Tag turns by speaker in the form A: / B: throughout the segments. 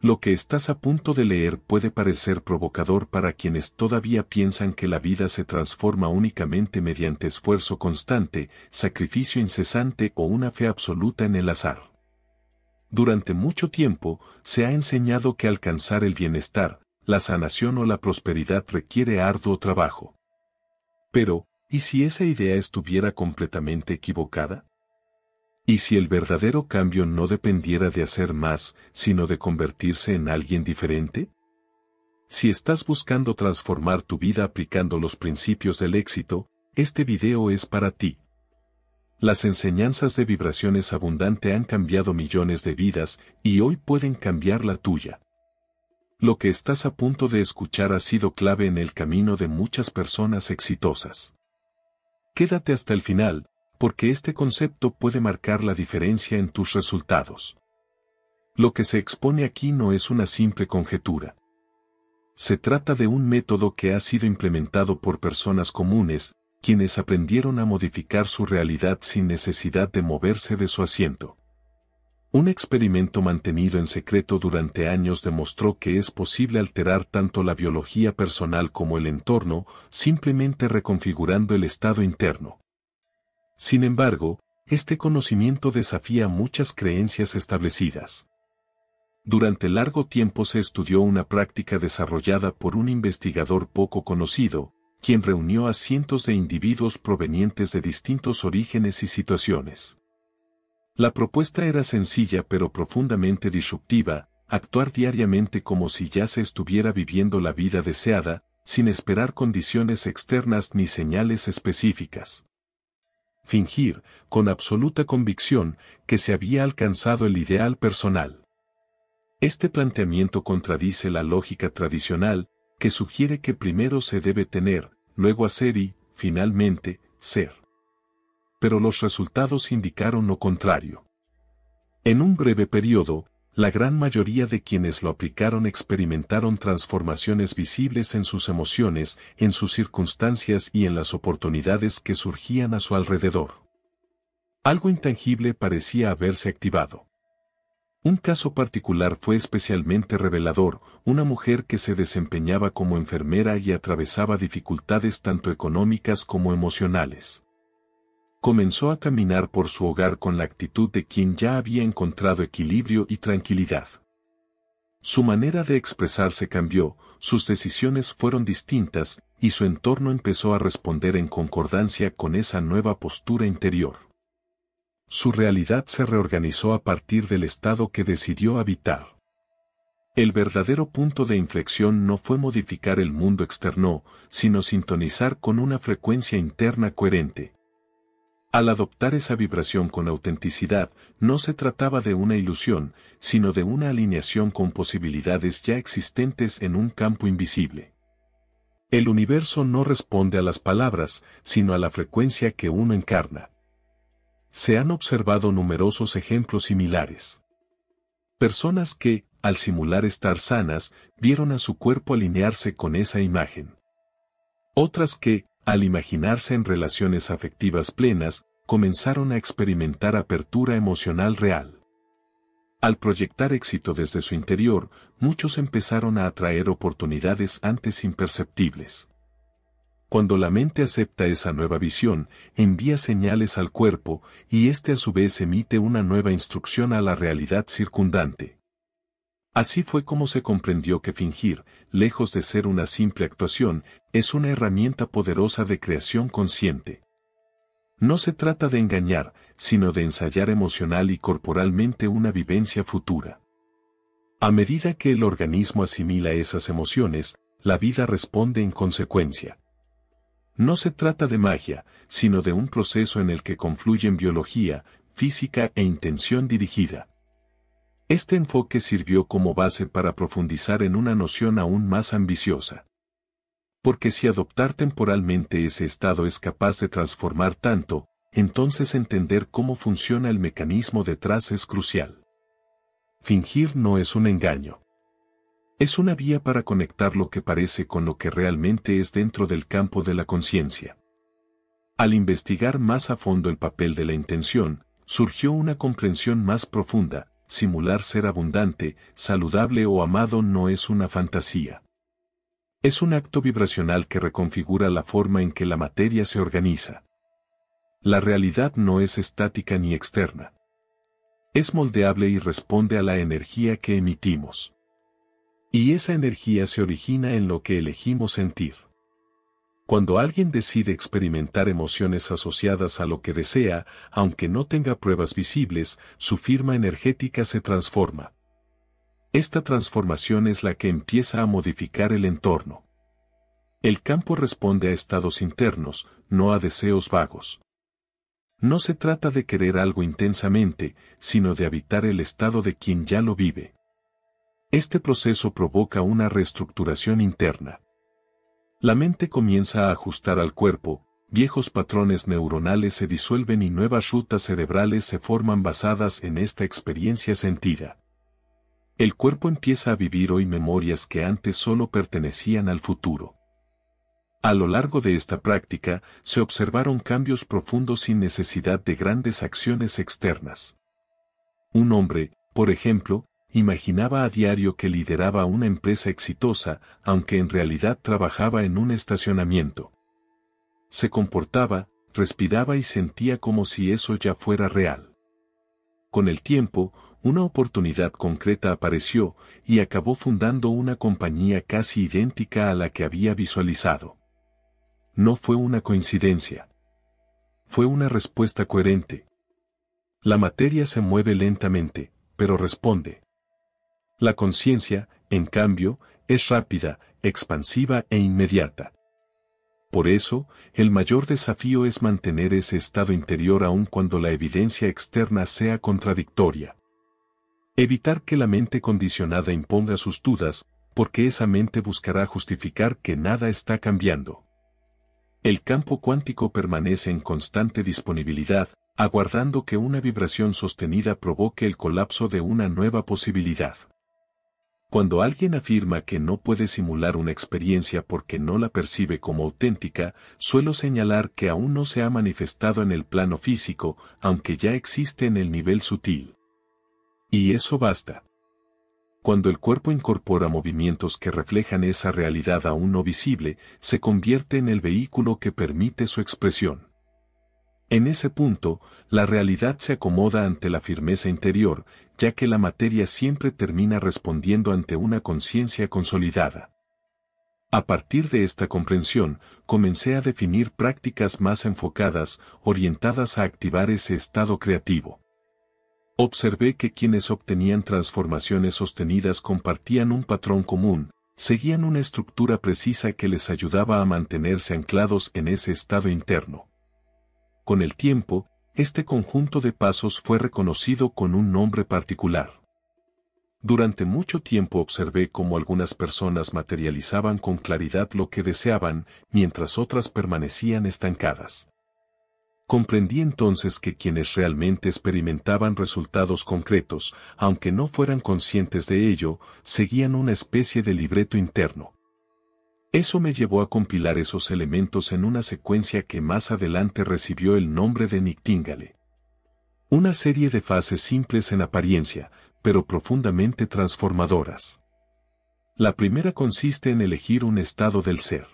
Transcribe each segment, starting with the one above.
A: Lo que estás a punto de leer puede parecer provocador para quienes todavía piensan que la vida se transforma únicamente mediante esfuerzo constante, sacrificio incesante o una fe absoluta en el azar. Durante mucho tiempo, se ha enseñado que alcanzar el bienestar, la sanación o la prosperidad requiere arduo trabajo. Pero, ¿y si esa idea estuviera completamente equivocada? ¿Y si el verdadero cambio no dependiera de hacer más, sino de convertirse en alguien diferente? Si estás buscando transformar tu vida aplicando los principios del éxito, este video es para ti. Las enseñanzas de vibraciones abundante han cambiado millones de vidas y hoy pueden cambiar la tuya. Lo que estás a punto de escuchar ha sido clave en el camino de muchas personas exitosas. Quédate hasta el final, porque este concepto puede marcar la diferencia en tus resultados. Lo que se expone aquí no es una simple conjetura. Se trata de un método que ha sido implementado por personas comunes, quienes aprendieron a modificar su realidad sin necesidad de moverse de su asiento. Un experimento mantenido en secreto durante años demostró que es posible alterar tanto la biología personal como el entorno, simplemente reconfigurando el estado interno. Sin embargo, este conocimiento desafía muchas creencias establecidas. Durante largo tiempo se estudió una práctica desarrollada por un investigador poco conocido, quien reunió a cientos de individuos provenientes de distintos orígenes y situaciones. La propuesta era sencilla pero profundamente disruptiva: actuar diariamente como si ya se estuviera viviendo la vida deseada, sin esperar condiciones externas ni señales específicas. Fingir, con absoluta convicción, que se había alcanzado el ideal personal. Este planteamiento contradice la lógica tradicional, que sugiere que primero se debe tener, luego hacer y, finalmente, ser. Pero los resultados indicaron lo contrario. En un breve periodo, la gran mayoría de quienes lo aplicaron experimentaron transformaciones visibles en sus emociones, en sus circunstancias y en las oportunidades que surgían a su alrededor. Algo intangible parecía haberse activado. Un caso particular fue especialmente revelador: una mujer que se desempeñaba como enfermera y atravesaba dificultades tanto económicas como emocionales. Comenzó a caminar por su hogar con la actitud de quien ya había encontrado equilibrio y tranquilidad. Su manera de expresarse cambió, sus decisiones fueron distintas, y su entorno empezó a responder en concordancia con esa nueva postura interior. Su realidad se reorganizó a partir del estado que decidió habitar. El verdadero punto de inflexión no fue modificar el mundo externo, sino sintonizar con una frecuencia interna coherente. Al adoptar esa vibración con autenticidad, no se trataba de una ilusión, sino de una alineación con posibilidades ya existentes en un campo invisible. El universo no responde a las palabras, sino a la frecuencia que uno encarna. Se han observado numerosos ejemplos similares. Personas que, al simular estar sanas, vieron a su cuerpo alinearse con esa imagen. Otras que, al imaginarse en relaciones afectivas plenas, comenzaron a experimentar apertura emocional real. Al proyectar éxito desde su interior, muchos empezaron a atraer oportunidades antes imperceptibles. Cuando la mente acepta esa nueva visión, envía señales al cuerpo, y éste a su vez emite una nueva instrucción a la realidad circundante. Así fue como se comprendió que fingir, lejos de ser una simple actuación, es una herramienta poderosa de creación consciente. No se trata de engañar, sino de ensayar emocional y corporalmente una vivencia futura. A medida que el organismo asimila esas emociones, la vida responde en consecuencia. No se trata de magia, sino de un proceso en el que confluyen biología, física e intención dirigida. Este enfoque sirvió como base para profundizar en una noción aún más ambiciosa. Porque si adoptar temporalmente ese estado es capaz de transformar tanto, entonces entender cómo funciona el mecanismo detrás es crucial. Fingir no es un engaño. Es una vía para conectar lo que parece con lo que realmente es dentro del campo de la conciencia. Al investigar más a fondo el papel de la intención, surgió una comprensión más profunda: simular ser abundante, saludable o amado no es una fantasía. Es un acto vibracional que reconfigura la forma en que la materia se organiza. La realidad no es estática ni externa. Es moldeable y responde a la energía que emitimos. Y esa energía se origina en lo que elegimos sentir. Cuando alguien decide experimentar emociones asociadas a lo que desea, aunque no tenga pruebas visibles, su firma energética se transforma. Esta transformación es la que empieza a modificar el entorno. El campo responde a estados internos, no a deseos vagos. No se trata de querer algo intensamente, sino de habitar el estado de quien ya lo vive. Este proceso provoca una reestructuración interna. La mente comienza a ajustar al cuerpo, viejos patrones neuronales se disuelven y nuevas rutas cerebrales se forman basadas en esta experiencia sentida. El cuerpo empieza a vivir hoy memorias que antes solo pertenecían al futuro. A lo largo de esta práctica, se observaron cambios profundos sin necesidad de grandes acciones externas. Un hombre, por ejemplo, imaginaba a diario que lideraba una empresa exitosa, aunque en realidad trabajaba en un estacionamiento. Se comportaba, respiraba y sentía como si eso ya fuera real. Con el tiempo, una oportunidad concreta apareció y acabó fundando una compañía casi idéntica a la que había visualizado. No fue una coincidencia. Fue una respuesta coherente. La materia se mueve lentamente, pero responde. La conciencia, en cambio, es rápida, expansiva e inmediata. Por eso, el mayor desafío es mantener ese estado interior aun cuando la evidencia externa sea contradictoria. Evitar que la mente condicionada imponga sus dudas, porque esa mente buscará justificar que nada está cambiando. El campo cuántico permanece en constante disponibilidad, aguardando que una vibración sostenida provoque el colapso de una nueva posibilidad. Cuando alguien afirma que no puede simular una experiencia porque no la percibe como auténtica, suelo señalar que aún no se ha manifestado en el plano físico, aunque ya existe en el nivel sutil. Y eso basta. Cuando el cuerpo incorpora movimientos que reflejan esa realidad aún no visible, se convierte en el vehículo que permite su expresión. En ese punto, la realidad se acomoda ante la firmeza interior, ya que la materia siempre termina respondiendo ante una conciencia consolidada. A partir de esta comprensión, comencé a definir prácticas más enfocadas, orientadas a activar ese estado creativo. Observé que quienes obtenían transformaciones sostenidas compartían un patrón común, seguían una estructura precisa que les ayudaba a mantenerse anclados en ese estado interno. Con el tiempo, este conjunto de pasos fue reconocido con un nombre particular. Durante mucho tiempo observé cómo algunas personas materializaban con claridad lo que deseaban, mientras otras permanecían estancadas. Comprendí entonces que quienes realmente experimentaban resultados concretos, aunque no fueran conscientes de ello, seguían una especie de libreto interno. Eso me llevó a compilar esos elementos en una secuencia que más adelante recibió el nombre de Nightingale. Una serie de fases simples en apariencia, pero profundamente transformadoras. La primera consiste en elegir un estado del ser.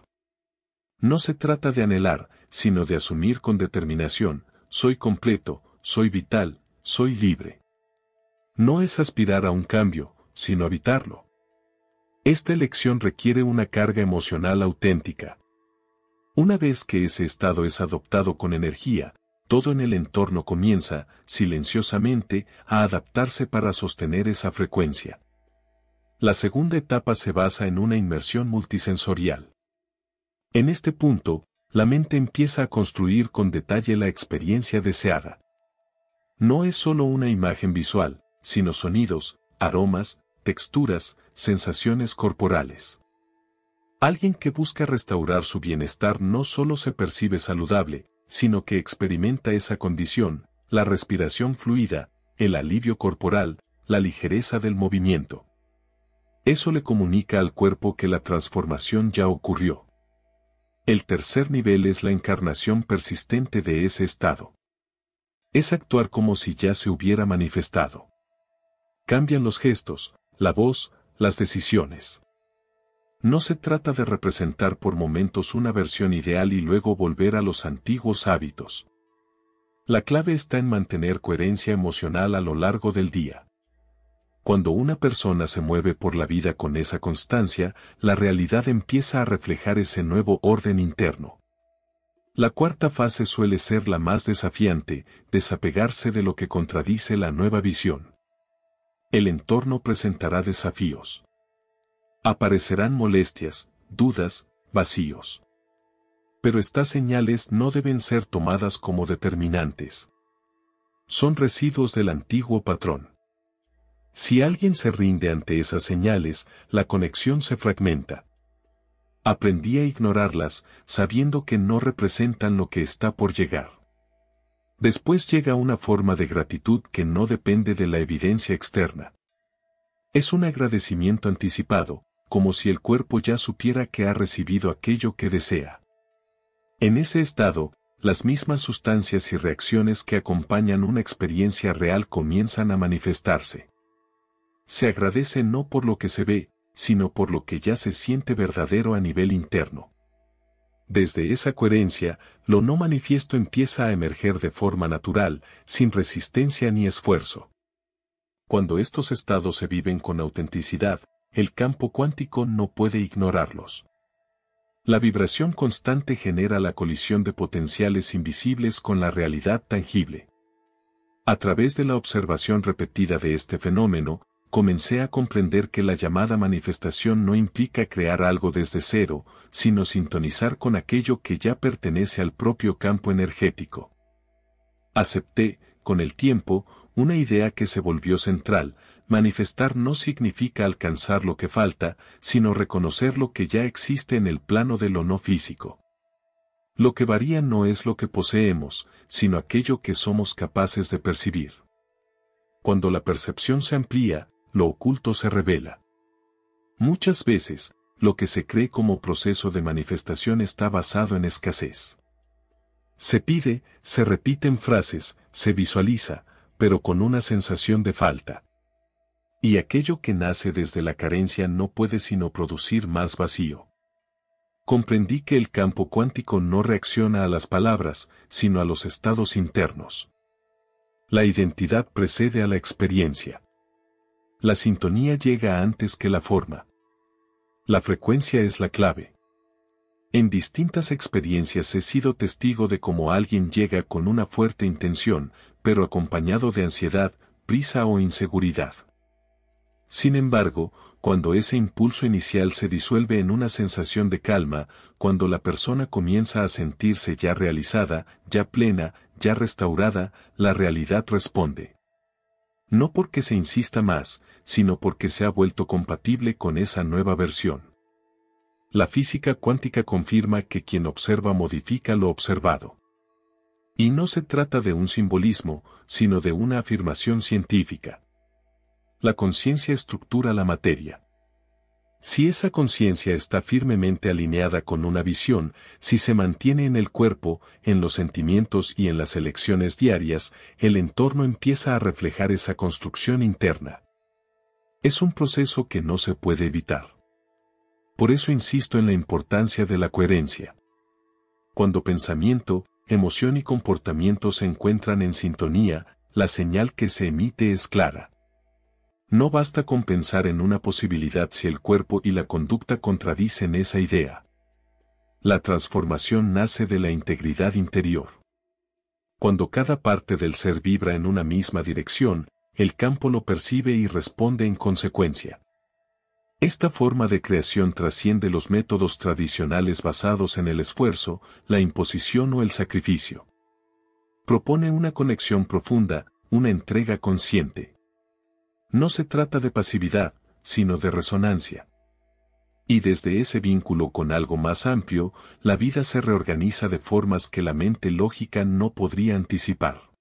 A: No se trata de anhelar, sino de asumir con determinación, soy completo, soy vital, soy libre. No es aspirar a un cambio, sino habitarlo. Esta elección requiere una carga emocional auténtica. Una vez que ese estado es adoptado con energía, todo en el entorno comienza, silenciosamente, a adaptarse para sostener esa frecuencia. La segunda etapa se basa en una inmersión multisensorial. En este punto, la mente empieza a construir con detalle la experiencia deseada. No es solo una imagen visual, sino sonidos, aromas, texturas, sensaciones corporales. Alguien que busca restaurar su bienestar no solo se percibe saludable, sino que experimenta esa condición, la respiración fluida, el alivio corporal, la ligereza del movimiento. Eso le comunica al cuerpo que la transformación ya ocurrió. El tercer nivel es la encarnación persistente de ese estado. Es actuar como si ya se hubiera manifestado. Cambian los gestos, la voz, las decisiones. No se trata de representar por momentos una versión ideal y luego volver a los antiguos hábitos. La clave está en mantener coherencia emocional a lo largo del día. Cuando una persona se mueve por la vida con esa constancia, la realidad empieza a reflejar ese nuevo orden interno. La cuarta fase suele ser la más desafiante, desapegarse de lo que contradice la nueva visión. El entorno presentará desafíos. Aparecerán molestias, dudas, vacíos. Pero estas señales no deben ser tomadas como determinantes. Son residuos del antiguo patrón. Si alguien se rinde ante esas señales, la conexión se fragmenta. Aprendí a ignorarlas, sabiendo que no representan lo que está por llegar. Después llega una forma de gratitud que no depende de la evidencia externa. Es un agradecimiento anticipado, como si el cuerpo ya supiera que ha recibido aquello que desea. En ese estado, las mismas sustancias y reacciones que acompañan una experiencia real comienzan a manifestarse. Se agradece no por lo que se ve, sino por lo que ya se siente verdadero a nivel interno. Desde esa coherencia, lo no manifiesto empieza a emerger de forma natural, sin resistencia ni esfuerzo. Cuando estos estados se viven con autenticidad, el campo cuántico no puede ignorarlos. La vibración constante genera la colisión de potenciales invisibles con la realidad tangible. A través de la observación repetida de este fenómeno, comencé a comprender que la llamada manifestación no implica crear algo desde cero, sino sintonizar con aquello que ya pertenece al propio campo energético. Acepté, con el tiempo, una idea que se volvió central: manifestar no significa alcanzar lo que falta, sino reconocer lo que ya existe en el plano de lo no físico. Lo que varía no es lo que poseemos, sino aquello que somos capaces de percibir. Cuando la percepción se amplía, lo oculto se revela. Muchas veces, lo que se cree como proceso de manifestación está basado en escasez. Se pide, se repiten frases, se visualiza, pero con una sensación de falta. Y aquello que nace desde la carencia no puede sino producir más vacío. Comprendí que el campo cuántico no reacciona a las palabras, sino a los estados internos. La identidad precede a la experiencia. La sintonía llega antes que la forma. La frecuencia es la clave. En distintas experiencias he sido testigo de cómo alguien llega con una fuerte intención, pero acompañado de ansiedad, prisa o inseguridad. Sin embargo, cuando ese impulso inicial se disuelve en una sensación de calma, cuando la persona comienza a sentirse ya realizada, ya plena, ya restaurada, la realidad responde. No porque se insista más, sino porque se ha vuelto compatible con esa nueva versión. La física cuántica confirma que quien observa modifica lo observado. Y no se trata de un simbolismo, sino de una afirmación científica. La conciencia estructura la materia. Si esa conciencia está firmemente alineada con una visión, si se mantiene en el cuerpo, en los sentimientos y en las elecciones diarias, el entorno empieza a reflejar esa construcción interna. Es un proceso que no se puede evitar. Por eso insisto en la importancia de la coherencia. Cuando pensamiento, emoción y comportamiento se encuentran en sintonía, la señal que se emite es clara. No basta con pensar en una posibilidad si el cuerpo y la conducta contradicen esa idea. La transformación nace de la integridad interior. Cuando cada parte del ser vibra en una misma dirección, el campo lo percibe y responde en consecuencia. Esta forma de creación trasciende los métodos tradicionales basados en el esfuerzo, la imposición o el sacrificio. Propone una conexión profunda, una entrega consciente. No se trata de pasividad, sino de resonancia. Y desde ese vínculo con algo más amplio, la vida se reorganiza de formas que la mente lógica no podría anticipar.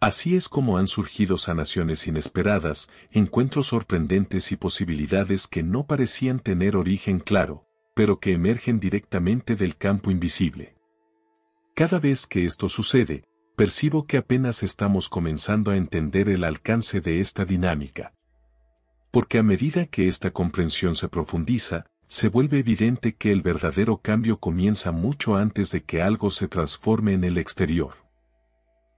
A: Así es como han surgido sanaciones inesperadas, encuentros sorprendentes y posibilidades que no parecían tener origen claro, pero que emergen directamente del campo invisible. Cada vez que esto sucede, percibo que apenas estamos comenzando a entender el alcance de esta dinámica. Porque a medida que esta comprensión se profundiza, se vuelve evidente que el verdadero cambio comienza mucho antes de que algo se transforme en el exterior.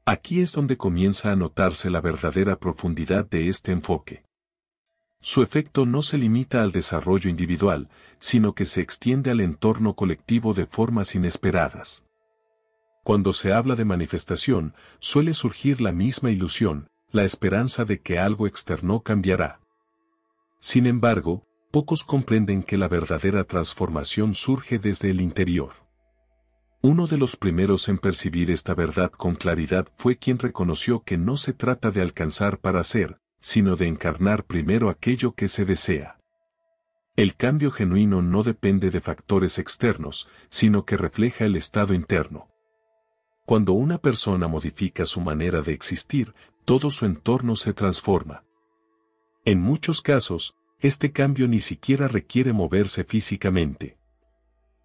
A: Aquí es donde comienza a notarse la verdadera profundidad de este enfoque. Su efecto no se limita al desarrollo individual, sino que se extiende al entorno colectivo de formas inesperadas. Cuando se habla de manifestación, suele surgir la misma ilusión, la esperanza de que algo externo cambiará. Sin embargo, pocos comprenden que la verdadera transformación surge desde el interior. Uno de los primeros en percibir esta verdad con claridad fue quien reconoció que no se trata de alcanzar para ser, sino de encarnar primero aquello que se desea. El cambio genuino no depende de factores externos, sino que refleja el estado interno. Cuando una persona modifica su manera de existir, todo su entorno se transforma. En muchos casos, este cambio ni siquiera requiere moverse físicamente.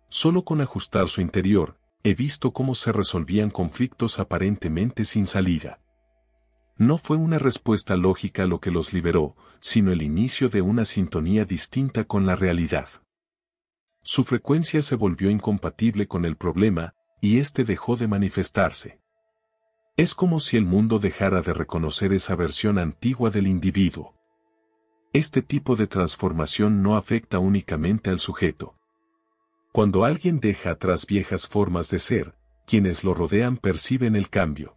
A: Solo con ajustar su interior, he visto cómo se resolvían conflictos aparentemente sin salida. No fue una respuesta lógica lo que los liberó, sino el inicio de una sintonía distinta con la realidad. Su frecuencia se volvió incompatible con el problema, y éste dejó de manifestarse. Es como si el mundo dejara de reconocer esa versión antigua del individuo. Este tipo de transformación no afecta únicamente al sujeto. Cuando alguien deja atrás viejas formas de ser, quienes lo rodean perciben el cambio.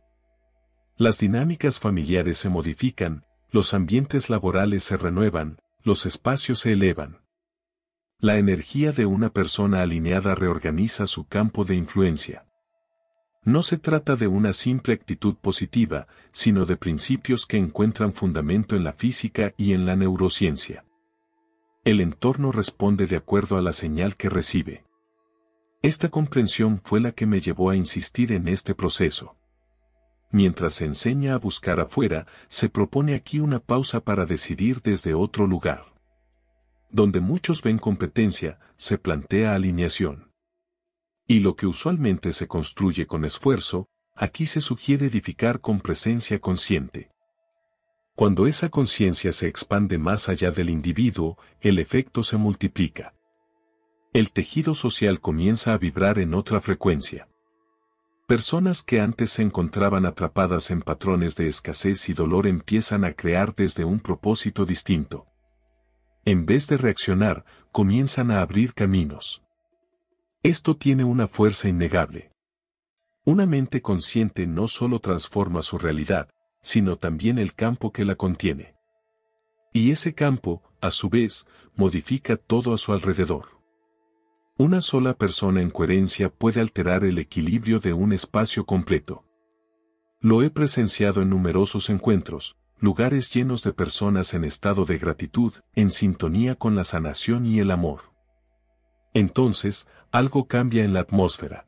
A: Las dinámicas familiares se modifican, los ambientes laborales se renuevan, los espacios se elevan. La energía de una persona alineada reorganiza su campo de influencia. No se trata de una simple actitud positiva, sino de principios que encuentran fundamento en la física y en la neurociencia. El entorno responde de acuerdo a la señal que recibe. Esta comprensión fue la que me llevó a insistir en este proceso. Mientras se enseña a buscar afuera, se propone aquí una pausa para decidir desde otro lugar. Donde muchos ven competencia, se plantea alineación. Y lo que usualmente se construye con esfuerzo, aquí se sugiere edificar con presencia consciente. Cuando esa conciencia se expande más allá del individuo, el efecto se multiplica. El tejido social comienza a vibrar en otra frecuencia. Personas que antes se encontraban atrapadas en patrones de escasez y dolor empiezan a crear desde un propósito distinto. En vez de reaccionar, comienzan a abrir caminos. Esto tiene una fuerza innegable. Una mente consciente no solo transforma su realidad, sino también el campo que la contiene. Y ese campo, a su vez, modifica todo a su alrededor. Una sola persona en coherencia puede alterar el equilibrio de un espacio completo. Lo he presenciado en numerosos encuentros, lugares llenos de personas en estado de gratitud, en sintonía con la sanación y el amor. Entonces, algo cambia en la atmósfera.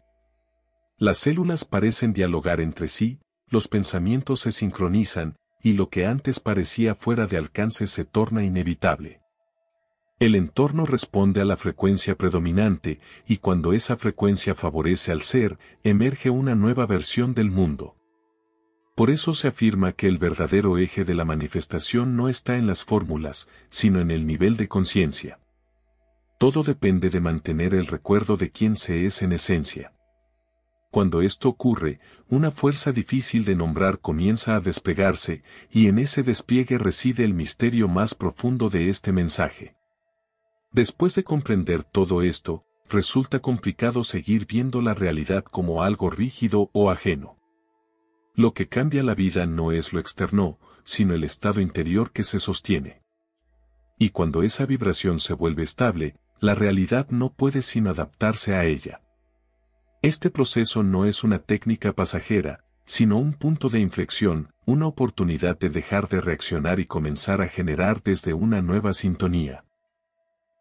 A: Las células parecen dialogar entre sí, los pensamientos se sincronizan, y lo que antes parecía fuera de alcance se torna inevitable. El entorno responde a la frecuencia predominante, y cuando esa frecuencia favorece al ser, emerge una nueva versión del mundo. Por eso se afirma que el verdadero eje de la manifestación no está en las fórmulas, sino en el nivel de conciencia. Todo depende de mantener el recuerdo de quién se es en esencia. Cuando esto ocurre, una fuerza difícil de nombrar comienza a desplegarse, y en ese despliegue reside el misterio más profundo de este mensaje. Después de comprender todo esto, resulta complicado seguir viendo la realidad como algo rígido o ajeno. Lo que cambia la vida no es lo externo, sino el estado interior que se sostiene. Y cuando esa vibración se vuelve estable, la realidad no puede sino adaptarse a ella. Este proceso no es una técnica pasajera, sino un punto de inflexión, una oportunidad de dejar de reaccionar y comenzar a generar desde una nueva sintonía.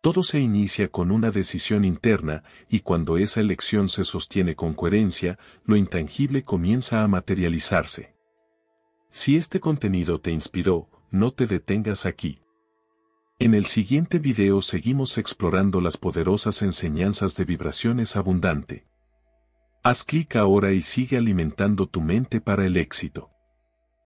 A: Todo se inicia con una decisión interna, y cuando esa elección se sostiene con coherencia, lo intangible comienza a materializarse. Si este contenido te inspiró, no te detengas aquí. En el siguiente video seguimos explorando las poderosas enseñanzas de vibraciones abundante. Haz clic ahora y sigue alimentando tu mente para el éxito.